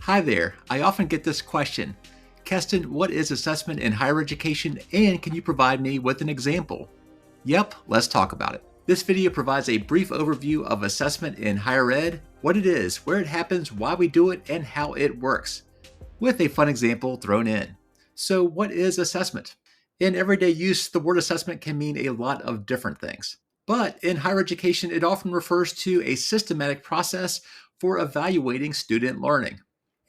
Hi there. I often get this question. Keston, what is assessment in higher education, and can you provide me with an example? Yep, let's talk about it. This video provides a brief overview of assessment in higher ed, what it is, where it happens, why we do it, and how it works, with a fun example thrown in. So what is assessment? In everyday use, the word assessment can mean a lot of different things. But in higher education, it often refers to a systematic process for evaluating student learning.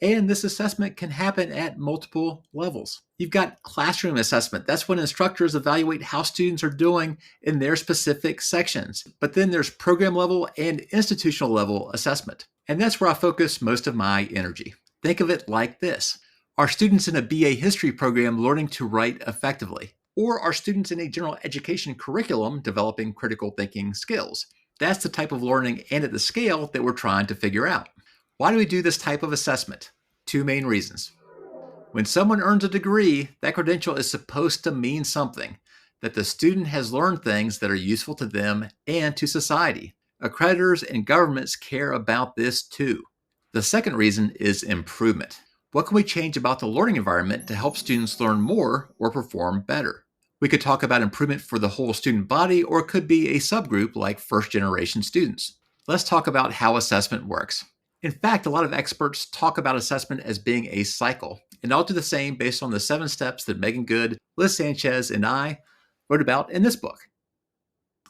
And this assessment can happen at multiple levels. You've got classroom assessment. That's when instructors evaluate how students are doing in their specific sections. But then there's program level and institutional level assessment. And that's where I focus most of my energy. Think of it like this. Are students in a BA history program learning to write effectively? Or are students in a general education curriculum developing critical thinking skills? That's the type of learning and at the scale that we're trying to figure out. Why do we do this type of assessment? Two main reasons. When someone earns a degree, that credential is supposed to mean something, that the student has learned things that are useful to them and to society. Accreditors and governments care about this too. The second reason is improvement. What can we change about the learning environment to help students learn more or perform better? We could talk about improvement for the whole student body, or it could be a subgroup like first-generation students. Let's talk about how assessment works. In fact, a lot of experts talk about assessment as being a cycle, and I'll do the same based on the 7 steps that Megan Good, Liz Sanchez, and I wrote about in this book.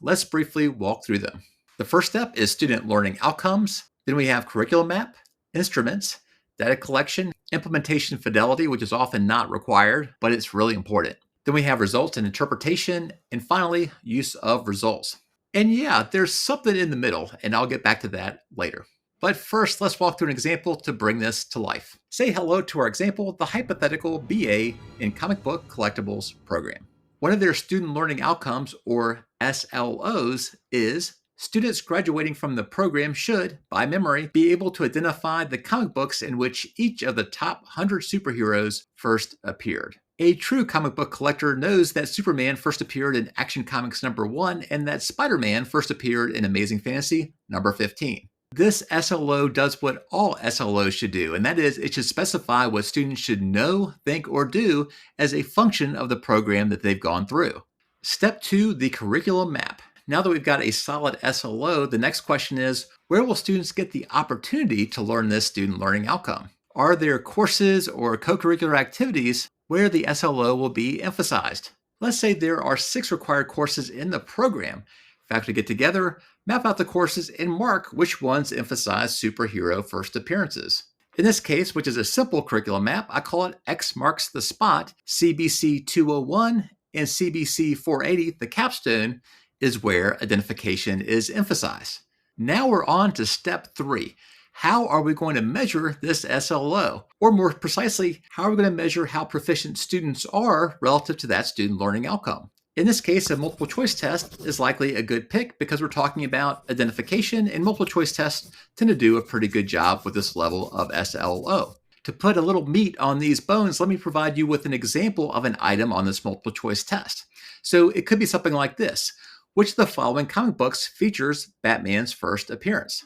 Let's briefly walk through them. The first step is student learning outcomes. Then we have curriculum map, instruments, data collection, implementation fidelity, which is often not required, but it's really important. Then we have results and interpretation, and finally, use of results. And yeah, there's something in the middle, and I'll get back to that later. But first, let's walk through an example to bring this to life. Say hello to our example, the hypothetical BA in Comic Book Collectibles program. One of their student learning outcomes, or SLOs, is students graduating from the program should, by memory, be able to identify the comic books in which each of the top 100 superheroes first appeared. A true comic book collector knows that Superman first appeared in Action Comics #1 and that Spider-Man first appeared in Amazing Fantasy #15. This SLO does what all SLOs should do, and that is it should specify what students should know, think, or do as a function of the program that they've gone through. Step 2, the curriculum map. Now that we've got a solid SLO, the next question is, where will students get the opportunity to learn this student learning outcome? Are there courses or co-curricular activities where the SLO will be emphasized? Let's say there are 6 required courses in the program. Faculty get together, map out the courses, and mark which ones emphasize superhero first appearances. In this case, which is a simple curriculum map, I call it X marks the spot. CBC 201 and CBC 480, the capstone, is where identification is emphasized. Now we're on to step 3. How are we going to measure this SLO? Or more precisely, how are we going to measure how proficient students are relative to that student learning outcome? In this case, a multiple choice test is likely a good pick because we're talking about identification, and multiple choice tests tend to do a pretty good job with this level of SLO. To put a little meat on these bones, let me provide you with an example of an item on this multiple choice test. So it could be something like this. Which of the following comic books features Batman's first appearance?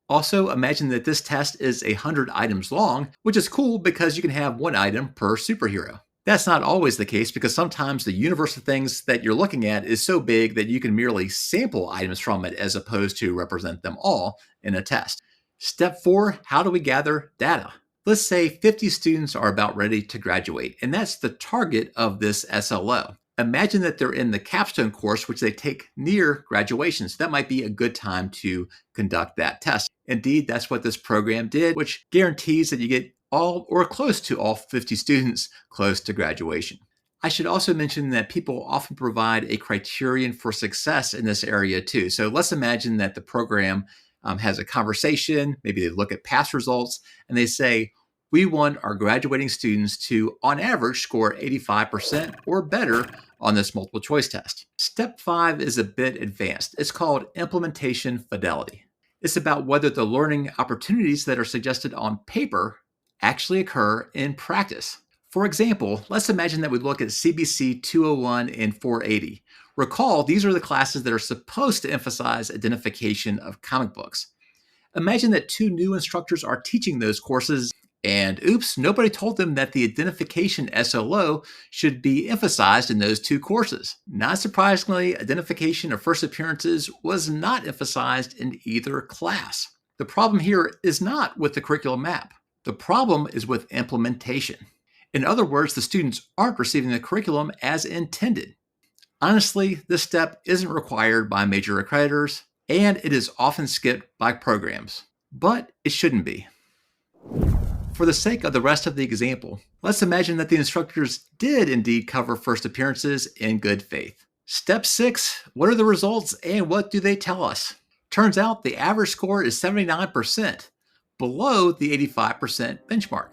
Also, imagine that this test is 100 items long, which is cool because you can have 1 item per superhero. That's not always the case because sometimes the universe of things that you're looking at is so big that you can merely sample items from it as opposed to represent them all in a test. Step 4, how do we gather data? Let's say 50 students are about ready to graduate, and that's the target of this SLO. Imagine that they're in the capstone course, which they take near graduation. So that might be a good time to conduct that test. Indeed, that's what this program did, which guarantees that you get all or close to all 50 students close to graduation. I should also mention that people often provide a criterion for success in this area too. So let's imagine that the program has a conversation, maybe they look at past results, and they say, we want our graduating students to, on average, score 85% or better on this multiple choice test. Step 5 is a bit advanced. It's called implementation fidelity. It's about whether the learning opportunities that are suggested on paper actually occur in practice. For example, let's imagine that we look at CBC 201 and 480. Recall, these are the classes that are supposed to emphasize identification of comic books. Imagine that two new instructors are teaching those courses, and oops, nobody told them that the identification SLO should be emphasized in those two courses. Not surprisingly, identification of first appearances was not emphasized in either class. The problem here is not with the curriculum map. The problem is with implementation. In other words, the students aren't receiving the curriculum as intended. Honestly, this step isn't required by major accreditors, and it is often skipped by programs. But it shouldn't be. For the sake of the rest of the example, let's imagine that the instructors did indeed cover first appearances in good faith. Step 6, what are the results and what do they tell us? Turns out the average score is 79%, below the 85% benchmark.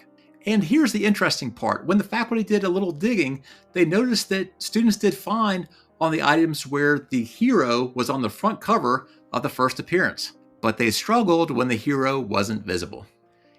And here's the interesting part. When the faculty did a little digging, they noticed that students did fine on the items where the hero was on the front cover of the first appearance, but they struggled when the hero wasn't visible.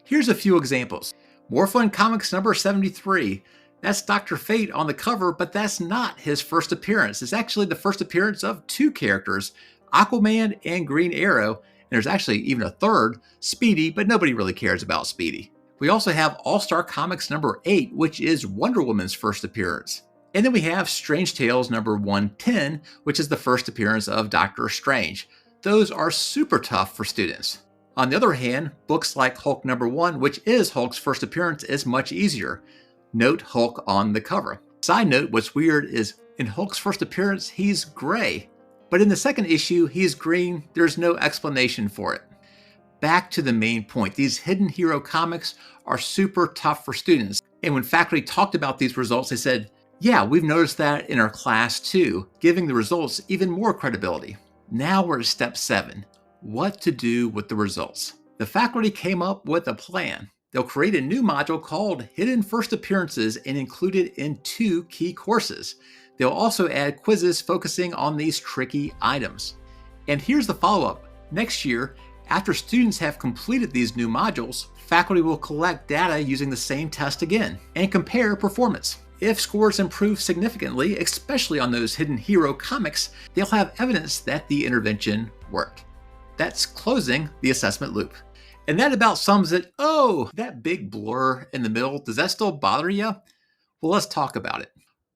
Here's a few examples. More Fun Comics number 73. That's Dr. Fate on the cover, but that's not his first appearance. It's actually the first appearance of two characters, Aquaman and Green Arrow, and there's actually even a third, Speedy, but nobody really cares about Speedy. We also have All-Star Comics number 8, which is Wonder Woman's first appearance. And then we have Strange Tales number 110, which is the first appearance of Doctor Strange. Those are super tough for students. On the other hand, books like Hulk number 1, which is Hulk's first appearance, is much easier. Note Hulk on the cover. Side note, what's weird is in Hulk's first appearance, he's gray. But in the second issue, he's green. There's no explanation for it. Back to the main point. These hidden hero comics are super tough for students. And when faculty talked about these results, they said, yeah, we've noticed that in our class too, giving the results even more credibility. Now we're at step 7. What to do with the results. The faculty came up with a plan. They'll create a new module called Hidden First Appearances and include it in 2 key courses. They'll also add quizzes focusing on these tricky items. And here's the follow-up. Next year, after students have completed these new modules, faculty will collect data using the same test again and compare performance. If scores improve significantly, especially on those hidden hero comics, they'll have evidence that the intervention worked. That's closing the assessment loop. And that about sums it. Oh, that big blur in the middle, does that still bother you? Well, let's talk about it.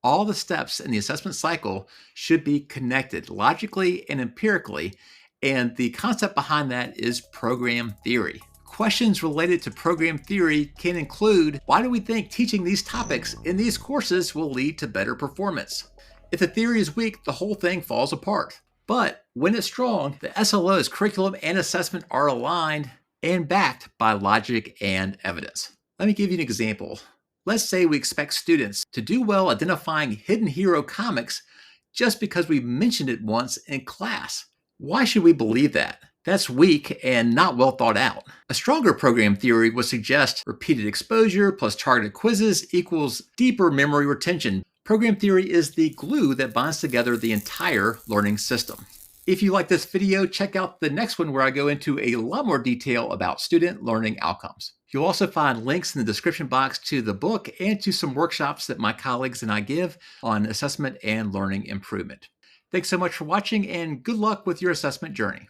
All the steps in the assessment cycle should be connected logically and empirically, and the concept behind that is program theory. Questions related to program theory can include, why do we think teaching these topics in these courses will lead to better performance? If the theory is weak, the whole thing falls apart. But when it's strong, the SLO's curriculum and assessment are aligned and backed by logic and evidence. Let me give you an example. Let's say we expect students to do well identifying hidden hero comics just because we mentioned it once in class. Why should we believe that? That's weak and not well thought out. A stronger program theory would suggest repeated exposure plus targeted quizzes equals deeper memory retention. Program theory is the glue that binds together the entire learning system. If you like this video, check out the next one where I go into a lot more detail about student learning outcomes. You'll also find links in the description box to the book and to some workshops that my colleagues and I give on assessment and learning improvement. Thanks so much for watching and good luck with your assessment journey.